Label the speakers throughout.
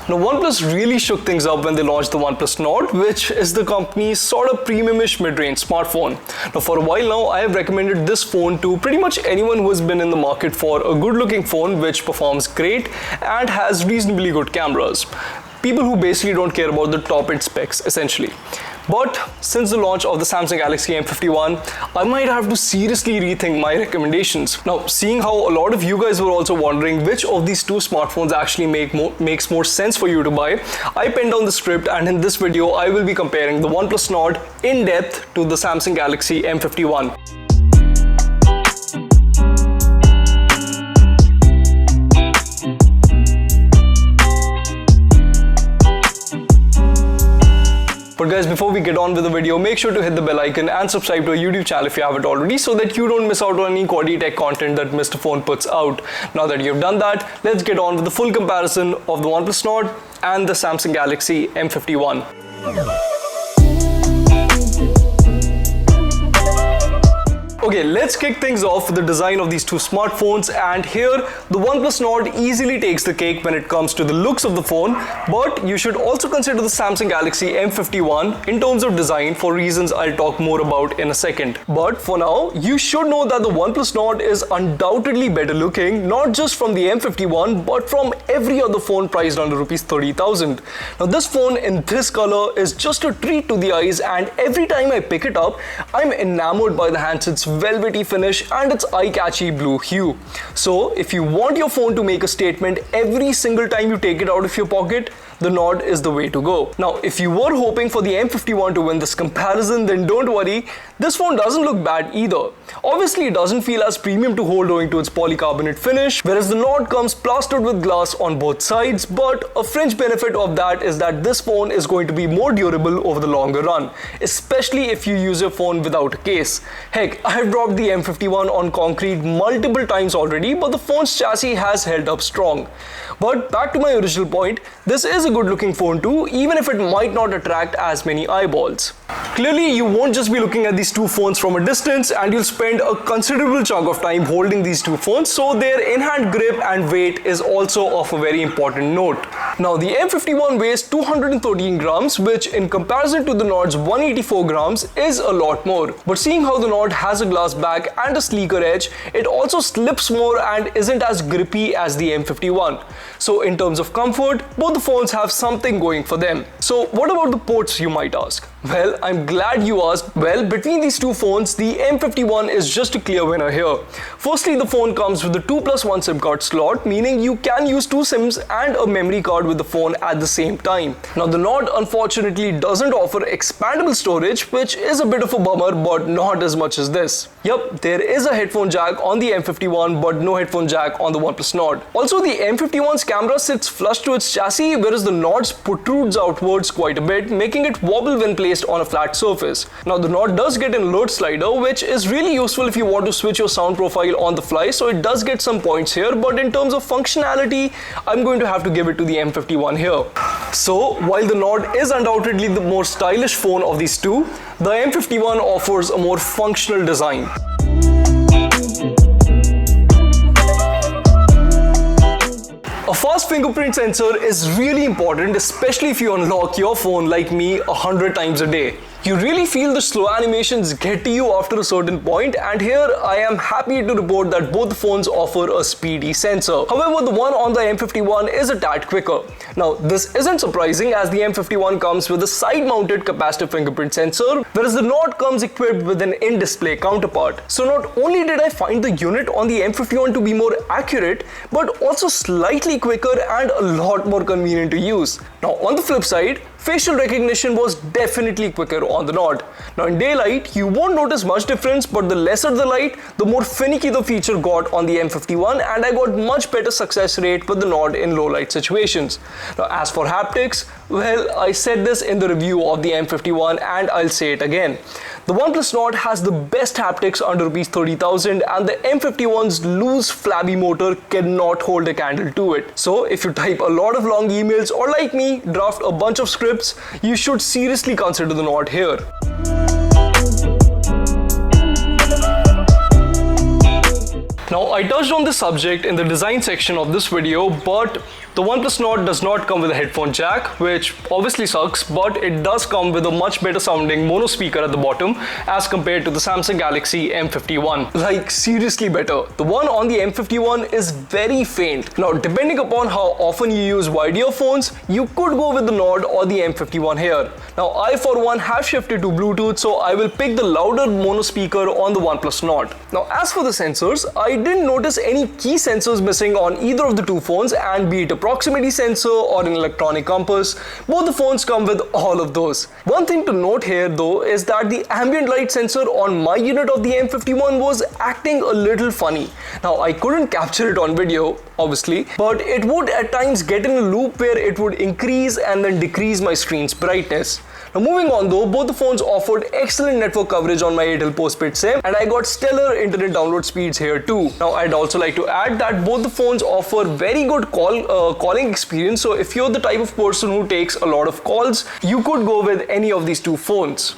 Speaker 1: Now, OnePlus really shook things up when they launched the OnePlus Nord, which is the company's sort of premium-ish mid-range smartphone. Now, for a while now, I have recommended this phone to pretty much anyone who has been in the market for a good-looking phone which performs great and has reasonably good cameras. People who basically don't care about the top-end specs, essentially. But since the launch of the Samsung Galaxy M51, I might have to seriously rethink my recommendations. Now, seeing how a lot of you guys were also wondering which of these two smartphones actually makes more sense for you to buy, I penned down the script, and in this video, I will be comparing the OnePlus Nord in depth to the Samsung Galaxy M51. But guys, before we get on with the video, make sure to hit the bell icon and subscribe to our YouTube channel if you haven't already, so that you don't miss out on any quality tech content that Mr. Phone puts out. Now that you've done that, let's get on with the full comparison of the OnePlus Nord and the Samsung Galaxy M51. Okay, let's kick things off with the design of these two smartphones, and here the OnePlus Nord easily takes the cake when it comes to the looks of the phone, but you should also consider the Samsung Galaxy M51 in terms of design for reasons I'll talk more about in a second. But for now, you should know that the OnePlus Nord is undoubtedly better looking, not just from the M51 but from every other phone priced under Rs 30,000. Now this phone in this color is just a treat to the eyes, and every time I pick it up, I'm enamored by the handset's velvety finish and its eye-catchy blue hue. So if you want your phone to make a statement every single time you take it out of your pocket, the Nord is the way to go. Now, if you were hoping for the M51 to win this comparison, then don't worry, this phone doesn't look bad either. Obviously, it doesn't feel as premium to hold owing to its polycarbonate finish, whereas the Nord comes plastered with glass on both sides, but a fringe benefit of that is that this phone is going to be more durable over the longer run, especially if you use your phone without a case. Heck, I have dropped the M51 on concrete multiple times already, but the phone's chassis has held up strong. But back to my original point, this is a good looking phone too, even if it might not attract as many eyeballs. Clearly, you won't just be looking at these two phones from a distance, and you'll spend a considerable chunk of time holding these two phones, so their in-hand grip and weight is also of a very important note. Now, the M51 weighs 213 grams, which in comparison to the Nord's 184 grams is a lot more. But seeing how the Nord has a glass back and a sleeker edge, it also slips more and isn't as grippy as the M51. So in terms of comfort, both the phones have something going for them. So what about the ports, you might ask? Well, I'm glad you asked. Well, between these two phones, the M51 is just a clear winner here. Firstly, the phone comes with a 2+1 SIM card slot, meaning you can use two SIMs and a memory card with the phone at the same time. Now, the Nord unfortunately doesn't offer expandable storage, which is a bit of a bummer, but not as much as this. Yep, there is a headphone jack on the M51, but no headphone jack on the OnePlus Nord. Also, the M51's camera sits flush to its chassis, whereas the Nord's protrudes outwards quite a bit, making it wobble when placed on a flat surface. Now, the Nord does get an alert slider, which is really useful if you want to switch your sound profile on the fly, so it does get some points here, but in terms of functionality, I'm going to have to give it to the M51 here. So, while the Nord is undoubtedly the more stylish phone of these two, the M51 offers a more functional design. A fast fingerprint sensor is really important, especially if you unlock your phone like me 100 times a day. You really feel the slow animations get to you after a certain point, and here I am happy to report that both phones offer a speedy sensor. However, the one on the M51 is a tad quicker. Now, this isn't surprising as the M51 comes with a side-mounted capacitive fingerprint sensor, whereas the Nord comes equipped with an in-display counterpart. So not only did I find the unit on the M51 to be more accurate, but also slightly quicker and a lot more convenient to use. Now, on the flip side, facial recognition was definitely quicker on the Nord. Now in daylight, you won't notice much difference, but the lesser the light, the more finicky the feature got on the M51, and I got much better success rate with the Nord in low light situations. Now as for haptics, well, I said this in the review of the M51 and I'll say it again. The OnePlus Nord has the best haptics under Rs 30,000, and the M51's loose, flabby motor cannot hold a candle to it. So if you type a lot of long emails or, like me, draft a bunch of scripts, you should seriously consider the Nord here. Now, I touched on this subject in the design section of this video, but the OnePlus Nord does not come with a headphone jack, which obviously sucks, but it does come with a much better sounding mono speaker at the bottom as compared to the Samsung Galaxy M51. Like, seriously better. The one on the M51 is very faint. Now, depending upon how often you use wide earphones, you could go with the Nord or the M51 here. Now, I for one have shifted to Bluetooth, so I will pick the louder mono speaker on the OnePlus Nord. Now, as for the sensors, I didn't notice any key sensors missing on either of the two phones, and be it a proximity sensor or an electronic compass, both the phones come with all of those. One thing to note here though is that the ambient light sensor on my unit of the M51 was acting a little funny. Now, I couldn't capture it on video, obviously, but it would at times get in a loop where it would increase and then decrease my screen's brightness. Now, moving on though, both the phones offered excellent network coverage on my Airtel postpaid SIM, and I got stellar internet download speeds here too. Now, I'd also like to add that both the phones offer very good calling experience, so if you're the type of person who takes a lot of calls, you could go with any of these two phones.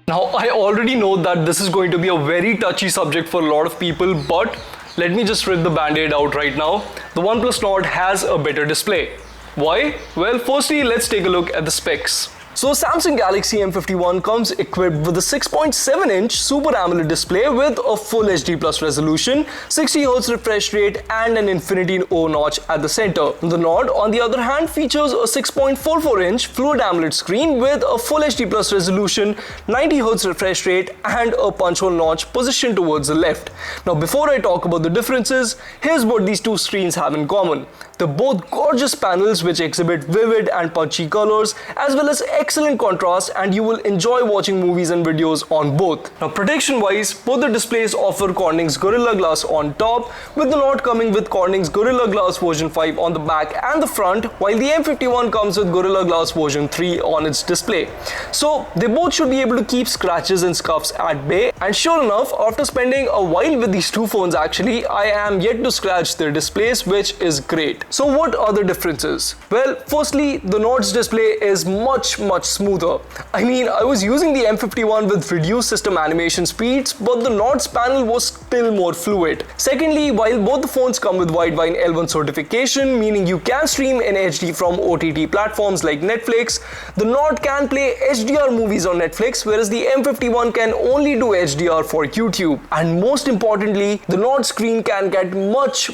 Speaker 1: Now, I already know that this is going to be a very touchy subject for a lot of people, but let me just rip the band-aid out right now. The OnePlus Nord has a better display. Why? Well, firstly, let's take a look at the specs. So, Samsung Galaxy M51 comes equipped with a 6.7-inch Super AMOLED display with a full HD Plus resolution, 60Hz refresh rate, and an Infinity O notch at the center. The Nord, on the other hand, features a 6.44-inch Fluid AMOLED screen with a full HD Plus resolution, 90Hz refresh rate, and a punch hole notch positioned towards the left. Now, before I talk about the differences, here's what these two screens have in common. They're both gorgeous panels which exhibit vivid and punchy colors as well as excellent contrast, and you will enjoy watching movies and videos on both. Now, protection wise, both the displays offer Corning's Gorilla Glass on top, with the Nord coming with Corning's Gorilla Glass version 5 on the back and the front, while the M51 comes with Gorilla Glass version 3 on its display. So they both should be able to keep scratches and scuffs at bay, and sure enough, after spending a while with these two phones actually, I am yet to scratch their displays, which is great. So what are the differences? Well, firstly, the Nord's display is much smoother. I mean, I was using the M51 with reduced system animation speeds, but the Nord's panel was still more fluid. Secondly, while both the phones come with Widevine L1 certification, meaning you can stream in HD from OTT platforms like Netflix, the Nord can play HDR movies on Netflix, whereas the M51 can only do HDR for YouTube. And most importantly, the Nord screen can get much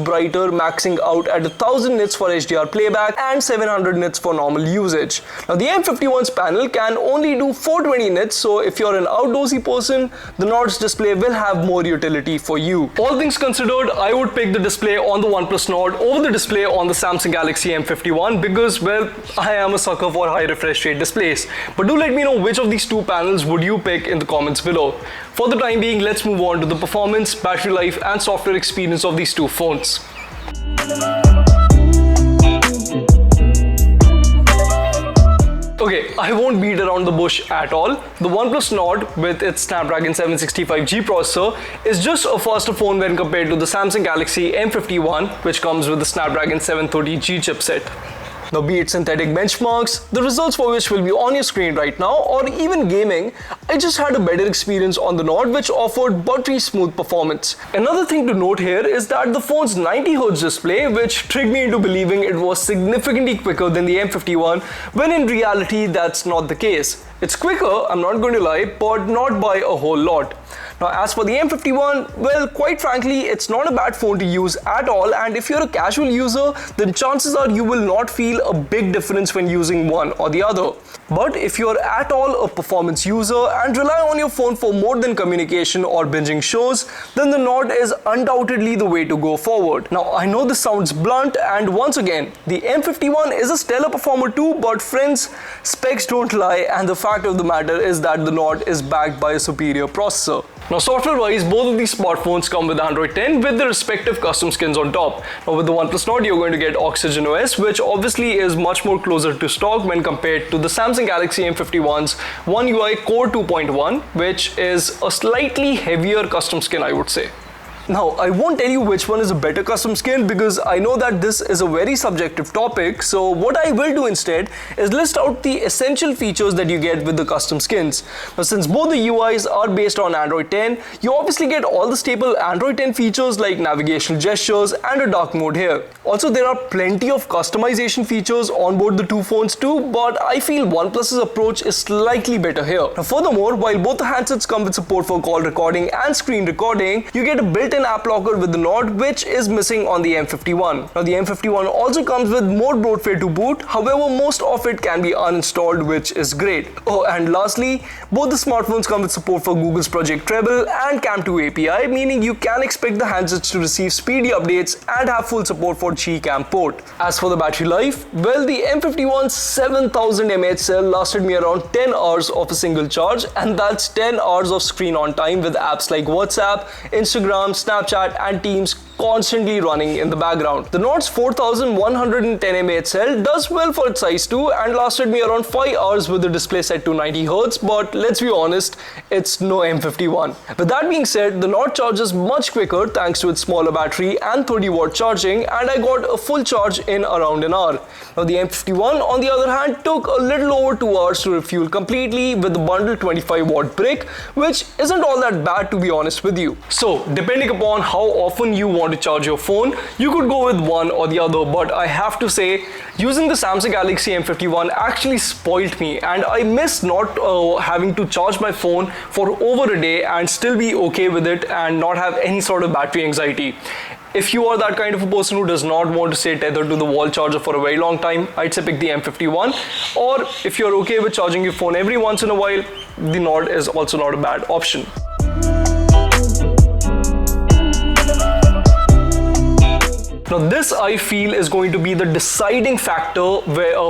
Speaker 1: brighter, maxing out at 1000 nits for HDR playback and 700 nits for normal usage. Now, the M51's panel can only do 420 nits, so if you're an outdoorsy person, the Nord's display will have more utility for you. All things considered, I would pick the display on the OnePlus Nord over the display on the Samsung Galaxy M51 because, well, I am a sucker for high refresh rate displays. But do let me know which of these two panels would you pick in the comments below. For the time being, let's move on to the performance, battery life, and software experience of these two phones. Okay, I won't beat around the bush at all. The OnePlus Nord with its Snapdragon 765G processor is just a faster phone when compared to the Samsung Galaxy M51, which comes with the Snapdragon 730G chipset. Now, be it synthetic benchmarks, the results for which will be on your screen right now, or even gaming, I just had a better experience on the Nord, which offered buttery smooth performance. Another thing to note here is that the phone's 90Hz display, which tricked me into believing it was significantly quicker than the M51, when in reality that's not the case. It's quicker, I'm not going to lie, but not by a whole lot. Now, as for the M51, well, quite frankly, it's not a bad phone to use at all, and if you're a casual user, then chances are you will not feel a big difference when using one or the other. But if you're at all a performance user and rely on your phone for more than communication or binging shows, then the Nord is undoubtedly the way to go forward. Now, I know this sounds blunt, and once again, the M51 is a stellar performer too, but friends, specs don't lie, and the fact of the matter is that the Nord is backed by a superior processor. Now, software-wise, both of these smartphones come with Android 10 with the respective custom skins on top. Now, with the OnePlus Nord, you're going to get Oxygen OS, which obviously is much more closer to stock when compared to the Samsung Galaxy M51's One UI Core 2.1, which is a slightly heavier custom skin, I would say. Now, I won't tell you which one is a better custom skin because I know that this is a very subjective topic. So what I will do instead is list out the essential features that you get with the custom skins. Now, since both the UIs are based on Android 10, you obviously get all the staple Android 10 features like navigational gestures and a dark mode here. Also, there are plenty of customization features on board the two phones too, but I feel OnePlus's approach is slightly better here. Now, furthermore, while both the handsets come with support for call recording and screen recording, you get a built-in app locker with the Nord, which is missing on the M51. Now, the M51 also comes with more bloatware to boot, however, most of it can be uninstalled, which is great. Oh, and lastly, both the smartphones come with support for Google's Project Treble and Cam2 API, meaning you can expect the handsets to receive speedy updates and have full support for Gcam port. As for the battery life, well, the M51's 7000 mAh cell lasted me around 10 hours of a single charge, and that's 10 hours of screen on time with apps like WhatsApp, Instagram, Snapchat and Teams constantly running in the background. The Nord's 4110 mAh cell does well for its size too and lasted me around 5 hours with the display set to 90Hz, but let's be honest, it's no M51. With that being said, the Nord charges much quicker thanks to its smaller battery and 30-watt charging, and I got a full charge in around an hour. Now, the M51 on the other hand took a little over 2 hours to refuel completely with the bundled 25-watt brick, which isn't all that bad to be honest with you. So, depending upon how often you want to charge your phone, you could go with one or the other, but I have to say, using the Samsung Galaxy M51 actually spoilt me, and I miss not having to charge my phone for over a day and still be okay with it and not have any sort of battery anxiety. If you are that kind of a person who does not want to stay tethered to the wall charger for a very long time, I'd say pick the M51. Or if you're okay with charging your phone every once in a while, the Nord is also not a bad option. Now, this I feel is going to be the deciding factor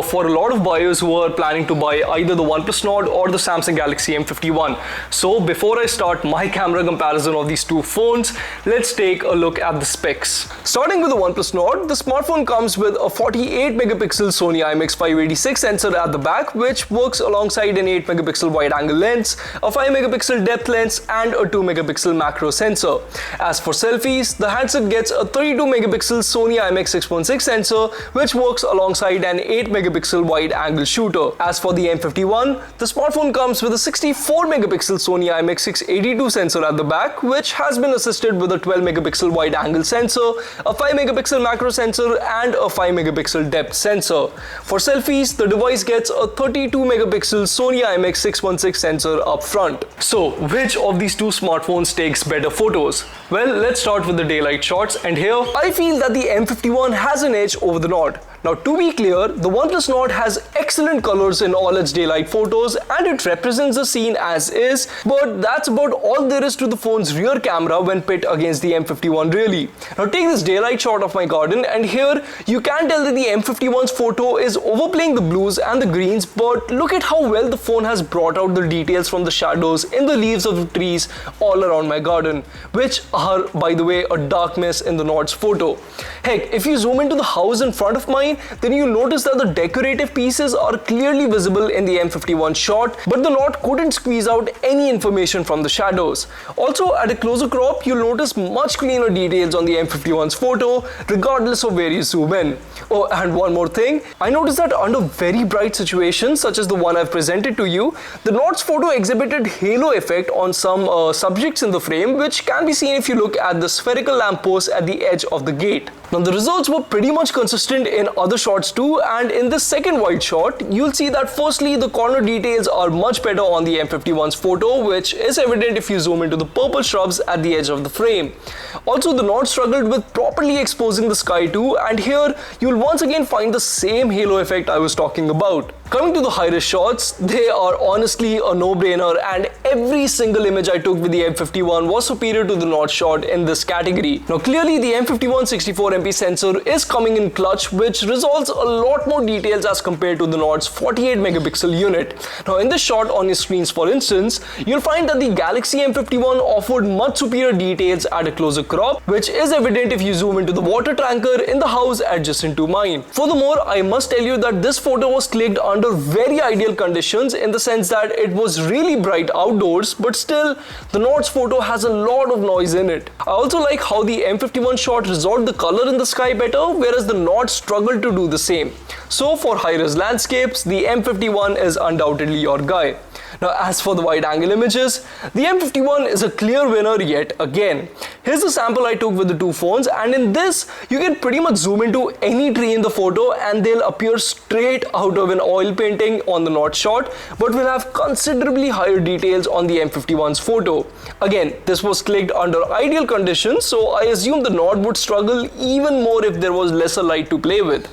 Speaker 1: for a lot of buyers who are planning to buy either the OnePlus Nord or the Samsung Galaxy M51. So before I start my camera comparison of these two phones, let's take a look at the specs. Starting with the OnePlus Nord, the smartphone comes with a 48 megapixel Sony IMX586 sensor at the back, which works alongside an 8 megapixel wide angle lens, a 5 megapixel depth lens and a 2 megapixel macro sensor. As for selfies, the handset gets a 32 megapixel Sony IMX616 sensor, which works alongside an 8 megapixel wide angle shooter. As for the M51, the smartphone comes with a 64 megapixel Sony IMX682 sensor at the back, which has been assisted with a 12 megapixel wide angle sensor, a 5 megapixel macro sensor and a 5 megapixel depth sensor. For selfies, the device gets a 32 megapixel Sony IMX616 sensor up front. So, which of these two smartphones takes better photos? Well, let's start with the daylight shots, and here I feel that the M51 has an edge over the Nord. Now, to be clear, the OnePlus Nord has excellent colors in all its daylight photos and it represents the scene as is, but that's about all there is to the phone's rear camera when pit against the M51 really. Now, take this daylight shot of my garden, and here you can tell that the M51's photo is overplaying the blues and the greens, but look at how well the phone has brought out the details from the shadows in the leaves of the trees all around my garden, which are, by the way, a dark mess in the Nord's photo. Heck, if you zoom into the house in front of mine, then you'll notice that the decorative pieces are clearly visible in the M51 shot, but the Nord couldn't squeeze out any information from the shadows. Also, at a closer crop, you'll notice much cleaner details on the M51's photo, regardless of where you zoom in. Oh, and one more thing, I noticed that under very bright situations, such as the one I've presented to you, the Nord's photo exhibited halo effect on some subjects in the frame, which can be seen if you look at the spherical lamppost at the edge of the gate. Now, the results were pretty much consistent in other shots too, and in this second wide shot, you'll see that firstly, the corner details are much better on the M51's photo, which is evident if you zoom into the purple shrubs at the edge of the frame. Also, the Nord struggled with properly exposing the sky too, and here you'll once again find the same halo effect I was talking about. Coming to the high-res shots, they are honestly a no-brainer, and every single image I took with the M51 was superior to the Nord shot in this category. Now, clearly the M51 64MP sensor is coming in clutch, which resolves a lot more details as compared to the Nord's 48 megapixel unit. Now in this shot on your screens, for instance, you'll find that the Galaxy M51 offered much superior details at a closer crop, which is evident if you zoom into the water tanker in the house adjacent to mine. Furthermore, I must tell you that this photo was clicked under very ideal conditions, in the sense that it was really bright outdoors, but still the Nord's photo has a lot of noise in it. I also like how the M51 shot resolved the color in the sky better, whereas the Nord struggled to do the same. So for high-res landscapes, the M51 is undoubtedly your guy. Now as for the wide-angle images, the M51 is a clear winner yet again. Here's the sample I took with the two phones, and in this you can pretty much zoom into any tree in the photo and they'll appear straight out of an oil painting on the Nord shot, but will have considerably higher details on the M51's photo. Again, this was clicked under ideal conditions, so I assume the Nord would struggle even more if there was lesser light to play with.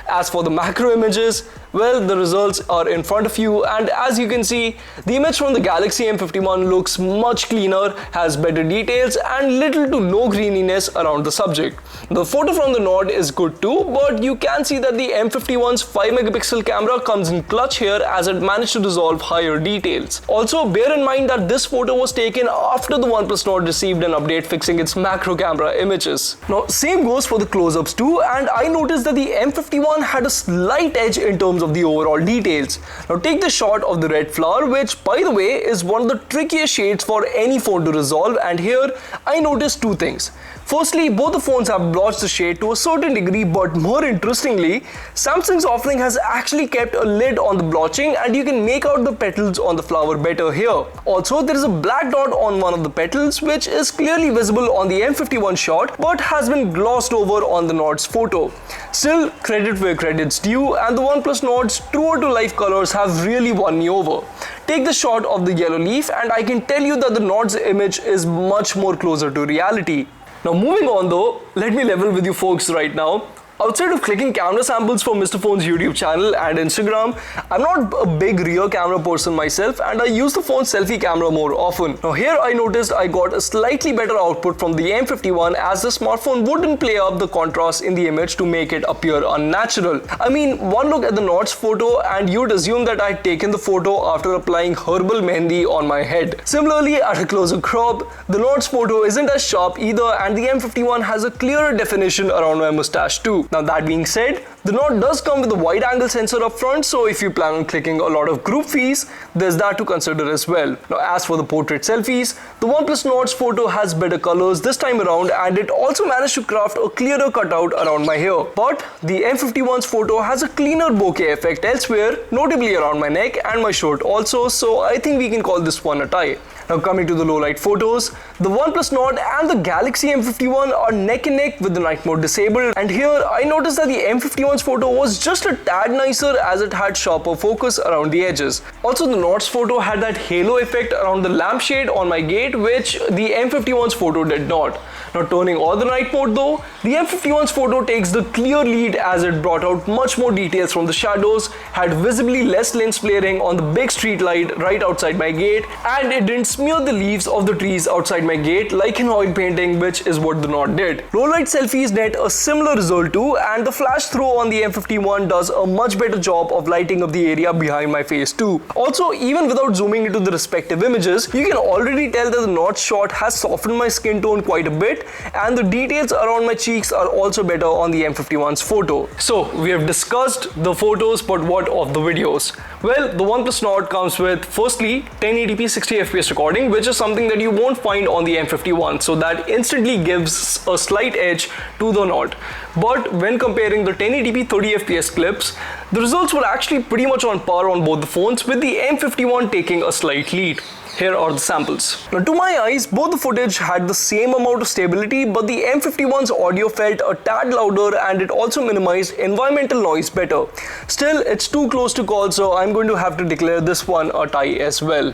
Speaker 1: As for the macro images, well, the results are in front of you, and as you can see, the image from the Galaxy M51 looks much cleaner, has better details and little to no graininess around the subject. The photo from the Nord is good too, but you can see that the M51's 5 megapixel camera comes in clutch here, as it managed to resolve higher details. Also, bear in mind that this photo was taken after the OnePlus Nord received an update fixing its macro camera images. Now, same goes for the close-ups too, and I noticed that the M51 had a slight edge in terms of the overall details. Now take the shot of the red flower, which by the way is one of the trickiest shades for any phone to resolve, and here I noticed two things. Firstly, both the phones have blotched the shade to a certain degree, but more interestingly, Samsung's offering has actually kept a lid on the blotching, and you can make out the petals on the flower better here. Also, there is a black dot on one of the petals, which is clearly visible on the M51 shot, but has been glossed over on the Nord's photo. Still, credit where credit's due, and the OnePlus Nord's truer to life colors have really won me over. Take the shot of the yellow leaf, and I can tell you that the Nord's image is much more closer to reality. Now moving on though, let me level with you folks right now. Outside of clicking camera samples for Mr. Phone's YouTube channel and Instagram, I'm not a big rear camera person myself, and I use the phone's selfie camera more often. Now here I noticed I got a slightly better output from the M51, as the smartphone wouldn't play up the contrast in the image to make it appear unnatural. I mean, one look at the Nord's photo and you'd assume that I'd taken the photo after applying herbal mehndi on my head. Similarly, at a closer crop, the Nord's photo isn't as sharp either, and the M51 has a clearer definition around my mustache too. Now that being said, the Nord does come with a wide angle sensor up front, so if you plan on clicking a lot of group fees, there's that to consider as well. Now as for the portrait selfies, the OnePlus Nord's photo has better colors this time around, and it also managed to craft a clearer cutout around my hair. But the M51's photo has a cleaner bokeh effect elsewhere, notably around my neck and my shirt also, so I think we can call this one a tie. Now coming to the low light photos, the OnePlus Nord and the Galaxy M51 are neck and neck with the night mode disabled, and here I noticed that the M51's photo was just a tad nicer, as it had sharper focus around the edges. Also, the Nord's photo had that halo effect around the lampshade on my gate, which the M51's photo did not. Now turning on the night mode though, the M51's photo takes the clear lead, as it brought out much more details from the shadows, had visibly less lens flaring on the big street light right outside my gate, and it didn't smear the leaves of the trees outside my gate like an oil painting, which is what the Nord did. Low light selfies net a similar result too, and the flash throw on the M51 does a much better job of lighting up the area behind my face too. Also, even without zooming into the respective images, you can already tell that the Nord shot has softened my skin tone quite a bit, and the details around my cheeks are also better on the M51's photo. So we have discussed the photos, but what of the videos? Well, the OnePlus Nord comes with firstly 1080p 60fps recording, which is something that you won't find on the M51, so that instantly gives a slight edge to the Nord. But when comparing the 1080p 30fps clips, the results were actually pretty much on par on both the phones, with the M51 taking a slight lead. Here are the samples. Now to my eyes, both the footage had the same amount of stability, but the M51's audio felt a tad louder, and it also minimized environmental noise better. Still, it's too close to call, so I'm going to have to declare this one a tie as well.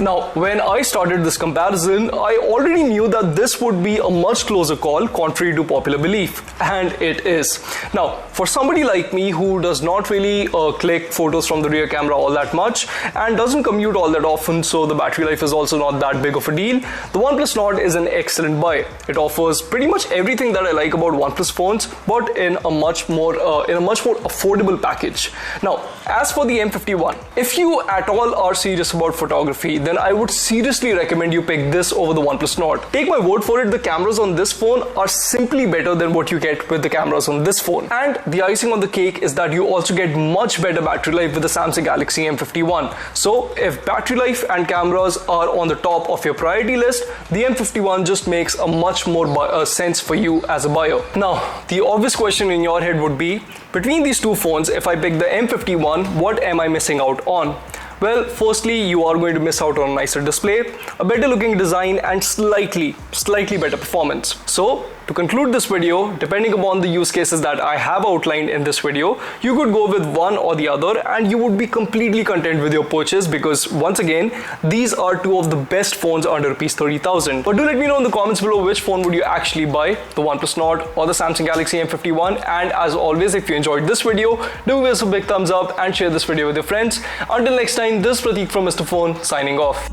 Speaker 1: Now, when I started this comparison, I already knew that this would be a much closer call, contrary to popular belief, and it is. Now, for somebody like me who does not really click photos from the rear camera all that much and doesn't commute all that often, so the battery life is also not that big of a deal, the OnePlus Nord is an excellent buy. It offers pretty much everything that I like about OnePlus phones, but in a much more affordable package. Now, as for the M51, if you at all are serious about photography, then I would seriously recommend you pick this over the OnePlus Nord. Take my word for it, the cameras on this phone are simply better than what you get with the cameras on this phone. And the icing on the cake is that you also get much better battery life with the Samsung Galaxy M51. So if battery life and cameras are on the top of your priority list, the M51 just makes a much more sense for you as a buyer. Now, the obvious question in your head would be, between these two phones, if I pick the M51, what am I missing out on? Well, firstly, you are going to miss out on a nicer display, a better looking design, and slightly better performance. So, to conclude this video, depending upon the use cases that I have outlined in this video, you could go with one or the other and you would be completely content with your purchase, because once again, these are two of the best phones under ₹30,000. But do let me know in the comments below which phone would you actually buy, the OnePlus Nord or the Samsung Galaxy M51. And as always, if you enjoyed this video, do give us a big thumbs up and share this video with your friends. Until next time, this is Prateek from Mr. Phone signing off.